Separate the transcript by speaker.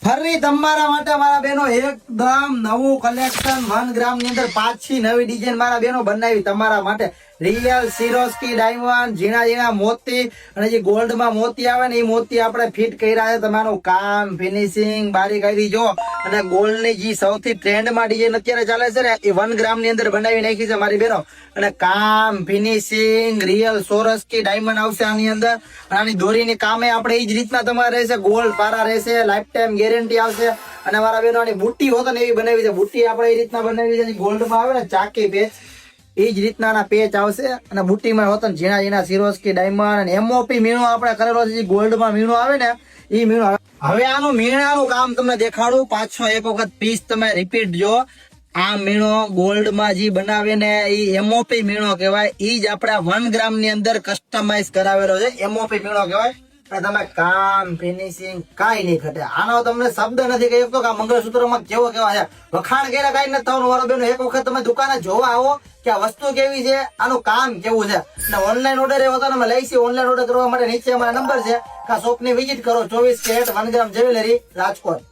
Speaker 1: ફરી તમારા માટે મારા બેનો એકદમ નવું કલેક્શન 1 ગ્રામ ની અંદર પાછી નવી ડિઝાઇન મારા બેનો બનાવી તમારા માટે રિયલ સિરોસ્કી ડાયમંડ ઝીણા ઝીણા મોતી અને જે ગોલ્ડ માં મોતી આવે ને એ મોતી આપણે ફિટ કર્યા છે. તમારું કામ ફિનિશિંગ બારીકાઈથી જો અને ગોલ્ડ ની જે સૌથી ટ્રેન્ડ માં ડિઝાઇન અત્યારે ચાલે છે ને એ 1 ગ્રામ ની અંદર બનાવી નાખી છે મારી બેનો. અને કામ ફિનિશિંગ રિયલ સોરસ્કી ડાયમંડ આવશે આની અંદર. અને આની દોરીની કામે આપણે એ જ રીતના તમારે રહેશે. ગોલ્ડ પારા રહેશે, લાઈફ ટાઈમ ગેરંટી આવશે. અને મારા બેનો આની બુટ્ટી હોત ને એવી બનાવી છે. બુટ્ટી આપણે એ રીતના બનાવી છે ગોલ્ડ માં આવે ને ચાકી પેચ એ જ રીતના પેચ આવશે. અને બુટ્ટીમાં હોત ને ઝીણા ઝીણા સિરોસ્કી ડાયમંડ અને એમઓપી મીણો આપણે કરેલો છે. ગોલ્ડ માં મીણો આવે ને એ મીણો. હવે આનું મીણાનું કામ તમને દેખાડું. પાછો એક વખત પીસ તમે રિપીટ જો. આ મીણો ગોલ્ડ માં જે બનાવે ને એ એમઓપી મીણો કહેવાય. એ જ આપડા 1 ગ્રામ ની અંદર કસ્ટમાઇઝ કરાવેલો છે. એમઓપી મીણો કહેવાય. તમે કામ ફિનિશિંગ કાઈ નહીં ઘટે. આનો તમને શબ્દ નથી કહી શકતો કે આ મંગળસૂત્રમાં કેવો કેવા છે. વખાણ કર્યા કઈ નથી થવાનું મારો બેનો. એક વખત તમે દુકાને જોવા આવો કે આ વસ્તુ કેવી છે, આનું કામ કેવું છે. અને ઓનલાઈન ઓર્ડર એવો હતો ને અમે લઈશી. ઓનલાઈન ઓર્ડર કરવા માટે નીચે અમારા નંબર છે. શોપ ની વિઝિટ કરો. 24 કેરેટ 1 ગ્રામ જ્વેલરી રાજકોટ.